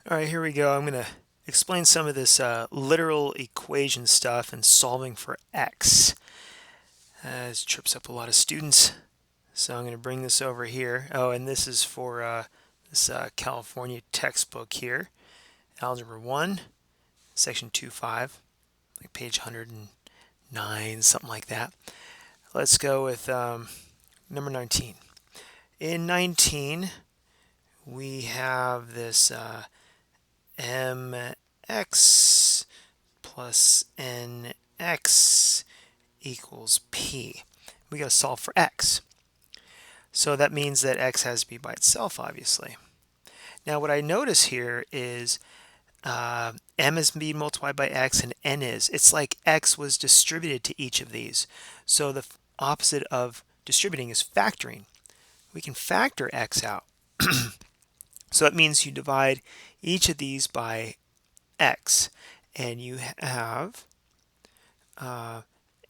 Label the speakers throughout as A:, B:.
A: All right, here we go. I'm going to explain some of this literal equation stuff and solving for x. This trips up a lot of students. So I'm going to bring this over here. Oh, and this is for this California textbook here. Algebra 1, section 2.5, like page 109, something like that. Let's go with number 19. In 19, we have this mx plus nx equals p. We got to solve for x. So that means that x has to be by itself, obviously. Now what I notice here is m is being multiplied by x and n is. It's like x was distributed to each of these. So the opposite of distributing is factoring. We can factor x out. So that means you divide each of these by x, and you have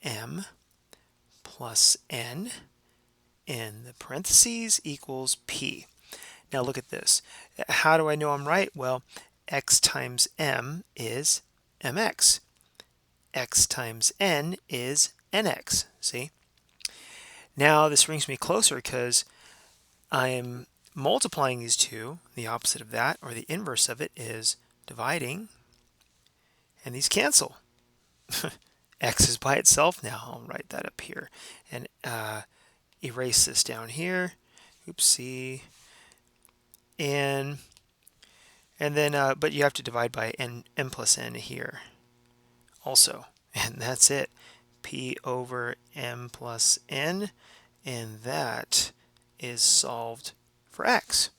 A: m plus n in the parentheses equals p. Now look at this. How do I know I'm right? Well, x times m is mx. X times n is nx. See? Now this brings me closer because I am multiplying these two. The opposite of that, or the inverse of it, is dividing, and these cancel. X is by itself now. I'll write that up here and erase this down here. Oopsie. And then, but you have to divide by m plus n here also. And that's it. P over m plus n. And that is solved for x.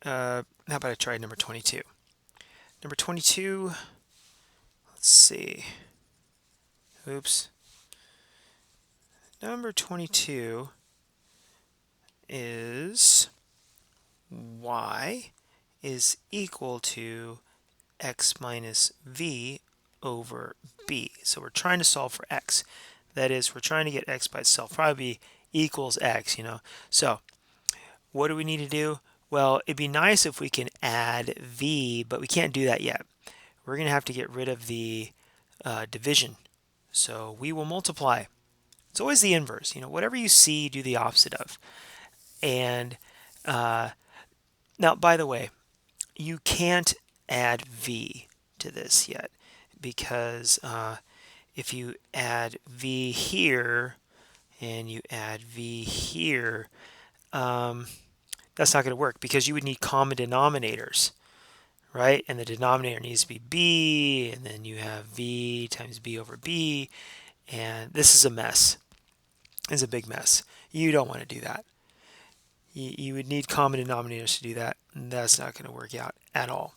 A: How about I try number 22? Number 22, let's see. Oops. Number 22 is y is equal to x minus v over b. So we're trying to solve for x. That is, we're trying to get x by itself. Probably equals x, So what do we need to do? Well, it'd be nice if we can add v, but we can't do that yet. We're going to have to get rid of the division. So we will multiply. It's always the inverse. Whatever you see, do the opposite of. And now, by the way, you can't add v to this yet because if you add v here and you add v here, that's not going to work because you would need common denominators, right? And the denominator needs to be b, and then you have v times b over b, and this is a mess. It's a big mess. You don't want to do that. You would need common denominators to do that, and that's not going to work out at all.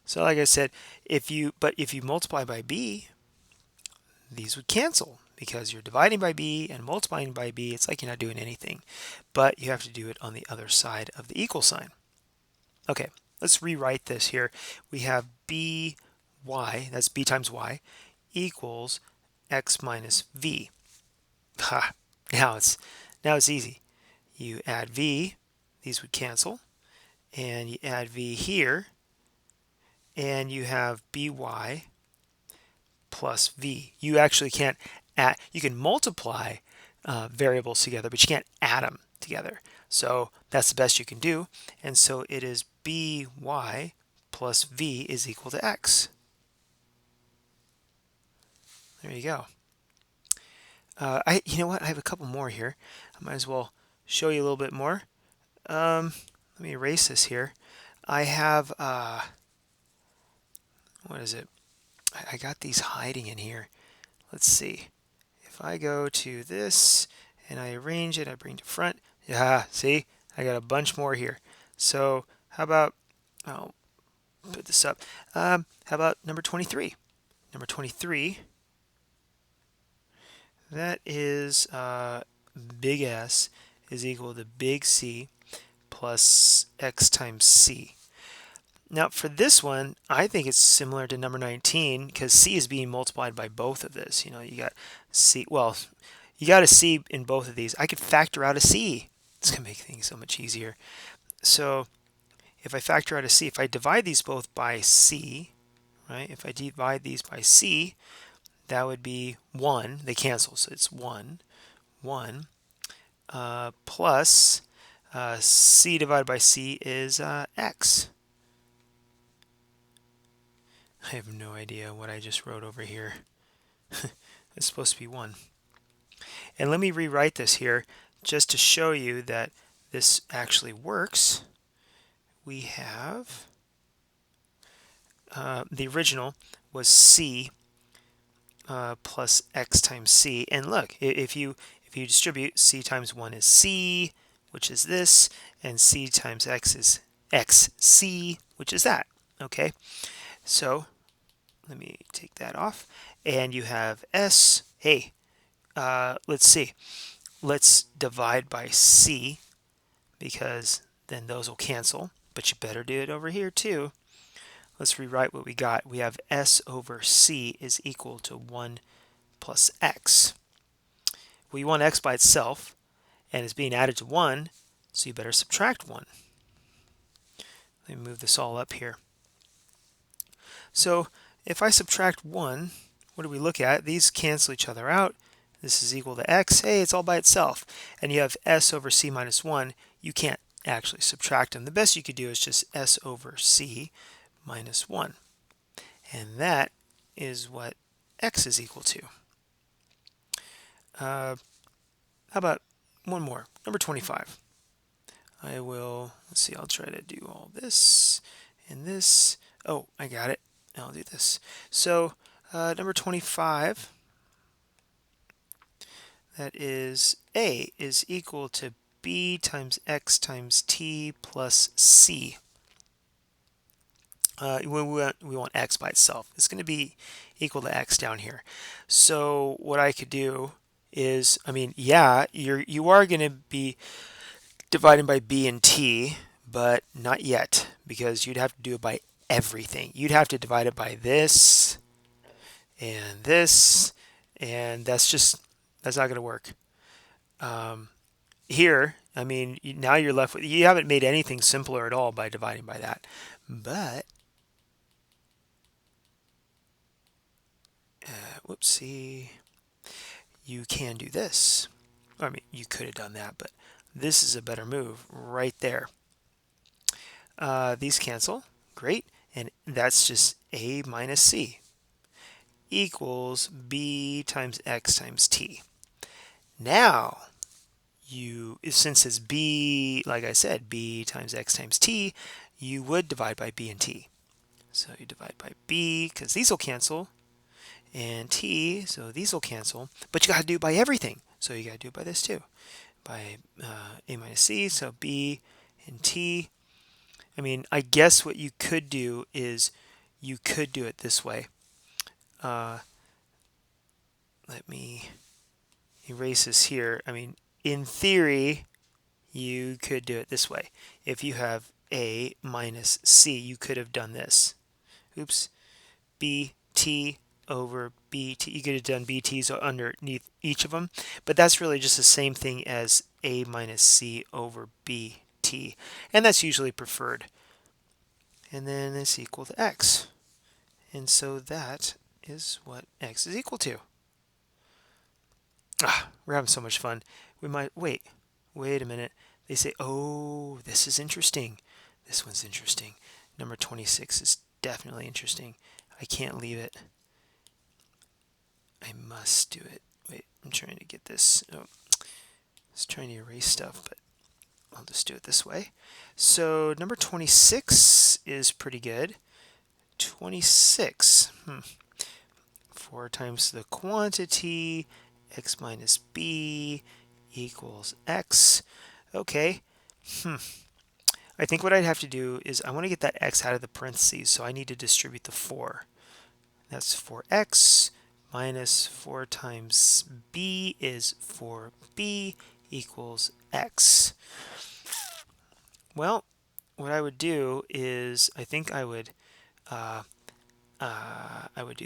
A: So like I said, if you multiply by b, these would cancel because you're dividing by b and multiplying by b. It's like you're not doing anything, but you have to do it on the other side of the equal sign. Okay, let's rewrite this here. We have by, that's b times y, equals x minus v. Ha! Now it's easy. You add v, these would cancel, and you add v here, and you have by plus v. You actually can't add, you can multiply variables together, but you can't add them together. So that's the best you can do. And so it is by plus v is equal to x. There you go. You know what? I have a couple more here. I might as well show you a little bit more. Let me erase this here. I have, what is it? I got these hiding in here. Let's see. If I go to this and I arrange it, I bring to front. Yeah, see? I got a bunch more here. So how about, I'll put this up. How about number 23? Number 23, that is big S is equal to big C plus x times c. Now for this one, I think it's similar to number 19 because c is being multiplied by both of this. You got c, well, you got a c in both of these. I could factor out a c. It's going to make things so much easier. So if I factor out a c, if I divide these both by c, right? If I divide these by c, that would be 1. They cancel, so it's 1. 1 plus c divided by c is x. I have no idea what I just wrote over here. It's supposed to be 1. And let me rewrite this here just to show you that this actually works. We have the original was c plus x times c. And look, if you distribute, c times 1 is c, which is this, and c times x is xc, which is that. Okay, so let me take that off. And you have s. Hey, let's see. Let's divide by c, because then those will cancel. But you better do it over here too. Let's rewrite what we got. We have s over c is equal to 1 plus x. We want x by itself, and it's being added to 1, so you better subtract 1. Let me move this all up here. So if I subtract 1, what do we look at? These cancel each other out. This is equal to x. Hey, it's all by itself. And you have s over c minus 1. You can't actually subtract them. The best you could do is just s over c minus 1. And that is what x is equal to. How about one more? Number 25. I will, let's see, I'll try to do all this and this. Oh, I got it. I'll do this. So number 25, that is a is equal to b times x times t plus c. We want x by itself. It's going to be equal to x down here. So what I could do is, I mean, yeah, you are going to be dividing by b and t, but not yet, because you'd have to do it by everything. You'd have to divide it by this, and that's not going to work. Here, I mean, now you're left with, you haven't made anything simpler at all by dividing by that. But, whoopsie, you can do this. I mean, you could have done that, but this is a better move right there. These cancel. Great. And that's just a minus c equals b times x times t. Now, since it's b, like I said, b times x times t, you would divide by b and t. So you divide by b, because these will cancel, and t, so these will cancel, but you got to do it by everything. So you got to do it by this too, by a minus c, so b and t. I mean, I guess what you could do is you could do it this way. Let me erase this here. I mean, in theory, you could do it this way. If you have a minus c, you could have done this. Oops. bt over bt. You could have done bt's underneath each of them, but that's really just the same thing as a minus c over bt, and that's usually preferred. And then it's equal to x. And so that is what x is equal to. We're having so much fun. We might, wait a minute. They say, oh, this is interesting. This one's interesting. Number 26 is definitely interesting. I can't leave it. I must do it. Wait, I'm trying to get this. Oh, I was trying to erase stuff, but I'll just do it this way. So number 26 is pretty good. 26. 4 times the quantity, x minus b equals x. Okay. I think what I'd have to do is I want to get that x out of the parentheses, so I need to distribute the 4. That's 4x minus 4 times b is 4b equals x. Well, what I would do is I think I would do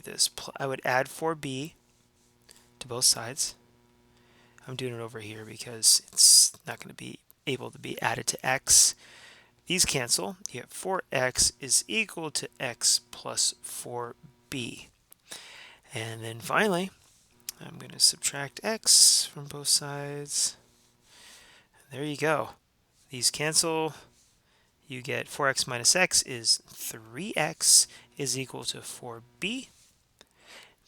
A: this. I would add 4b to both sides. I'm doing it over here because it's not going to be able to be added to x. these cancel. You get 4x is equal to x plus 4b. And then finally, I'm going to subtract x from both sides. There you go. These cancel. You get 4x minus x is 3x is equal to 4b.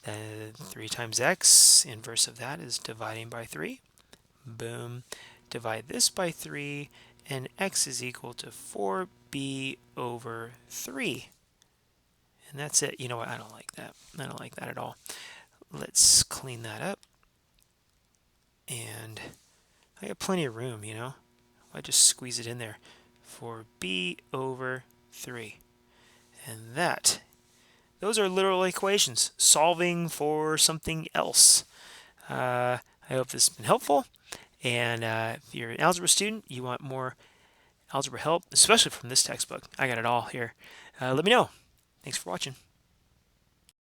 A: Then 3 times x, inverse of that is dividing by 3. Boom. Divide this by 3, and x is equal to 4b over 3. And that's it. You know what? I don't like that. I don't like that at all. Let's clean that up. And I got plenty of room, you know. I just squeeze it in there. 4b over 3. And those are literal equations, solving for something else. I hope this has been helpful. And if you're an algebra student, you want more algebra help, especially from this textbook. I got it all here. Let me know. Thanks for watching.